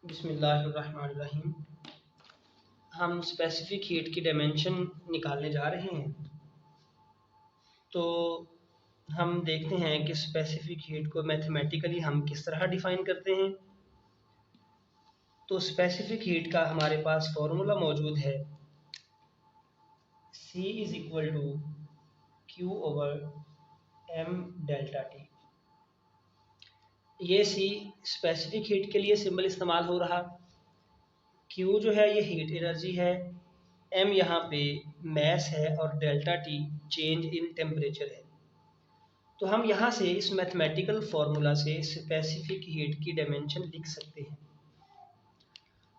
बिस्मिल्लाहिर्रहमानिर्रहीम। हम specific heat की डायमेंशन निकालने जा रहे हैं। तो हम देखते हैं कि स्पेसिफिक हीट को मैथमेटिकली हम किस तरह डिफ़ाइन करते हैं। तो स्पेसिफिक हीट का हमारे पास फॉर्मूला मौजूद है, C is equal to Q over M delta T. ये C स्पेसिफिक हीट के लिए सिंबल इस्तेमाल हो रहा। Q जो है ये हीट एनर्जी है, M यहाँ पे मैस है और delta T change in temperature है। तो हम यहाँ से इस मैथमेटिकल फार्मूला से स्पेसिफिक हीट की डायमेंशन लिख सकते हैं।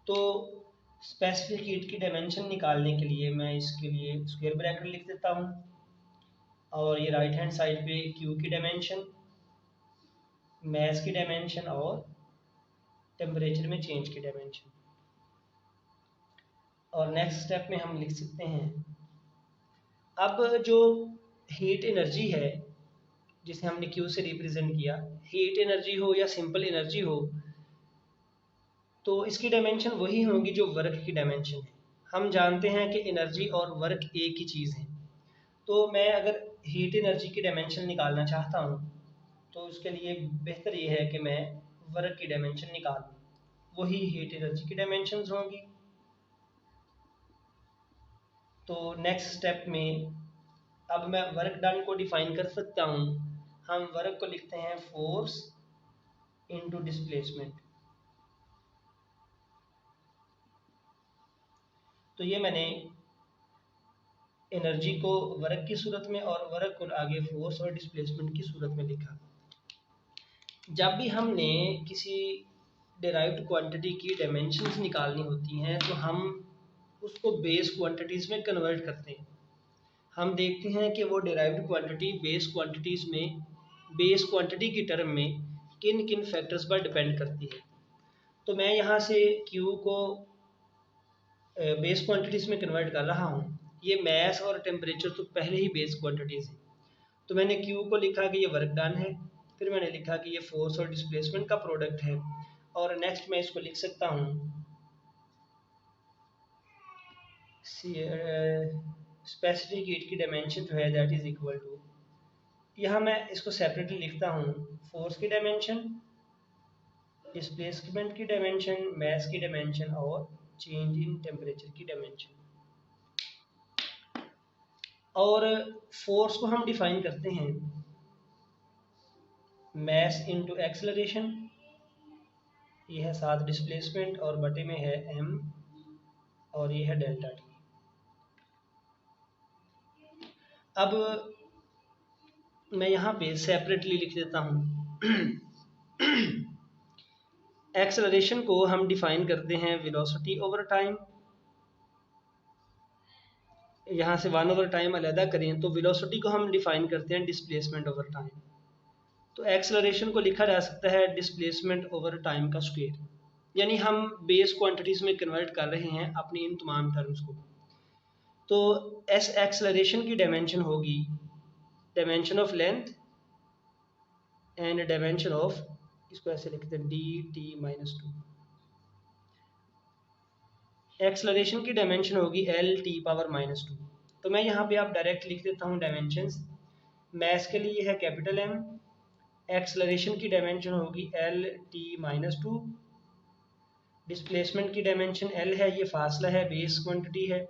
तो स्पेसिफिक हीट की डायमेंशन निकालने के लिए मैं इसके लिए स्क्वायर ब्रैकेट लिख देता हूँ और ये राइट हैंड साइड पे Q की डायमेंशन, मैस की डायमेंशन और टेम्परेचर में चेंज की डायमेंशन। और नेक्स्ट स्टेप में हम लिख सकते हैं, अब जो हीट एनर्जी है जिसे हमने Q से रिप्रेजेंट किया, हीट एनर्जी हो या सिंपल एनर्जी हो, तो इसकी डायमेंशन वही होंगी जो वर्क की डायमेंशन है। हम जानते हैं कि एनर्जी और वर्क एक ही चीज़ है। तो मैं अगर हीट एनर्जी की डायमेंशन निकालना चाहता हूँ तो उसके लिए बेहतर ये है कि मैं वर्क की डायमेंशन निकालूँ, वही हीट एनर्जी की डायमेंशंस होंगी। तो नेक्स्ट स्टेप में अब मैं वर्क डन को डिफाइन कर सकता हूँ। हम वर्क को लिखते हैं फोर्स इनटू डिस्प्लेसमेंट। तो ये मैंने एनर्जी को वर्क की सूरत में और वर्क को आगे फोर्स और डिस्प्लेसमेंट की सूरत में लिखा। जब भी हमने किसी डिराइव्ड क्वांटिटी की डायमेंशंस निकालनी होती हैं तो हम उसको बेस क्वांटिटीज़ में कन्वर्ट करते हैं। हम देखते हैं कि वो डिराइव्ड क्वांटिटी बेस क्वांटिटीज़ में बेस क्वांटिटी की टर्म में किन किन फैक्टर्स पर डिपेंड करती है। तो मैं यहाँ से Q को बेस क्वांटिटीज़ में कन्वर्ट कर रहा हूँ। ये मैस और टेम्परेचर तो पहले ही बेस क्वांटिटीज़ हैं। तो मैंने Q को लिखा कि ये वर्क डन है, फिर मैंने लिखा कि ये फोर्स और डिस्प्लेसमेंट का प्रोडक्ट है, और नेक्स्ट मैं इसको लिख सकता हूँ स्पेसिफिक हीट की डायमेंशन जो है दैट इज़ इक्वल टू, यहाँ मैं इसको सेपरेटली लिखता हूँ, फोर्स की डायमेंशन, डिस्प्लेसमेंट की डायमेंशन, मैस की डायमेंशन और चेंज इन टेम्परेचर की डायमेंशन। और फोर्स को हम डिफाइन करते हैं मैस इनटू एक्सेलरेशन, ये है साथ डिस्प्लेसमेंट और बटे में है m और ये है डेल्टा टी। अब मैं यहाँ पे सेपरेटली लिख देता हूँ। एक्सेलरेशन को हम डिफाइन करते हैं वेलोसिटी ओवर टाइम, यहाँ से 1 ओवर टाइम अलहदा करें तो वेलोसिटी को हम डिफाइन करते हैं डिस्प्लेसमेंट ओवर टाइम। तो एक्सेलरेशन को लिखा जा सकता है डिस्प्लेसमेंट ओवर टाइम का स्क्वायर, यानी हम बेस क्वांटिटीज़ में कन्वर्ट कर रहे हैं अपनी इन तमाम टर्म्स को। तो एस एक्सेलरेशन की डायमेंशन होगी dimension of length and dimension of, इसको ऐसे लिखते हैं डी टी माइनस 2। एक्सेलरेशन की डायमेंशन होगी एल टी पावर माइनस 2। तो मैं यहाँ पे आप डायरेक्ट लिख देता हूँ डायमेंशंस। मैस के लिए है कैपिटल एम, एक्सेलरेशन की डायमेंशन होगी एल टी माइनस 2, डिस्प्लेसमेंट की डायमेंशन एल है, ये फासला है, बेस क्वांटिटी है,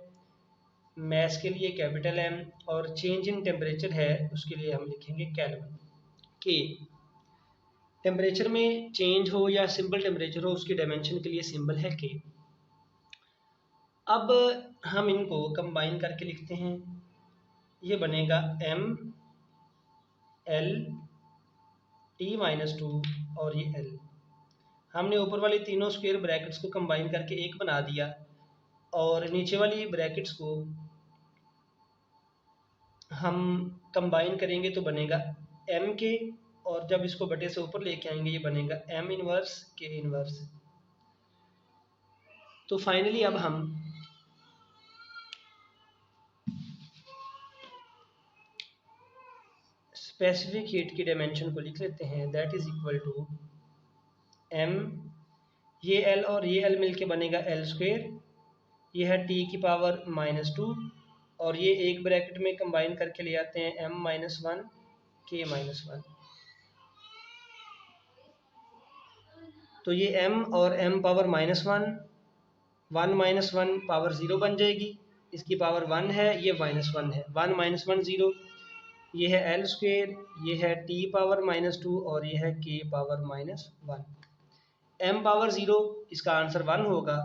मैस के लिए कैपिटल एम, और चेंज इन टेम्परेचर है उसके लिए हम लिखेंगे केल्विन के। टेम्परेचर में चेंज हो या सिंपल टेम्परेचर हो उसकी डायमेंशन के लिए सिंबल है के। अब हम इनको कंबाइन करके लिखते हैं, ये बनेगा एम एल टी माइनस 2 और ये एल। हमने ऊपर वाली तीनों स्क्वायर ब्रैकेट्स को कंबाइन करके एक बना दिया और नीचे वाली ब्रैकेट्स को हम कंबाइन करेंगे तो बनेगा एम के, और जब इसको बटे से ऊपर लेके आएंगे ये बनेगा एम इनवर्स के इनवर्स। तो फाइनली अब हम स्पेसिफिक हीट की डायमेंशन को लिख लेते हैं, that is equal to M ये एल और ये एल मिलके बनेगा एल स्क्वेयर, ये है टी की पावर -2, और ये एक ब्रैकेट में कंबाइन करके ले आते हैं m-1 k-1। तो ये m और m पावर -1, 1 पावर 0 बन जाएगी, इसकी पावर 1 है, ये -1 है, 1 - 1 0, ये है एल स्क्वेयर, ये है टी पावर -2 और ये है k पावर -1। m पावर 0 इसका आंसर 1 होगा,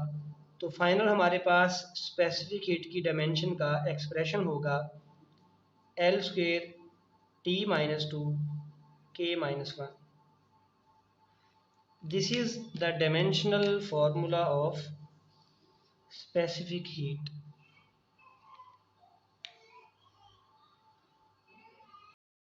तो फाइनल हमारे पास स्पेसिफिक हीट की डायमेंशन का एक्सप्रेशन होगा L square t-2 k-1। This is the dimensional formula of specific heat।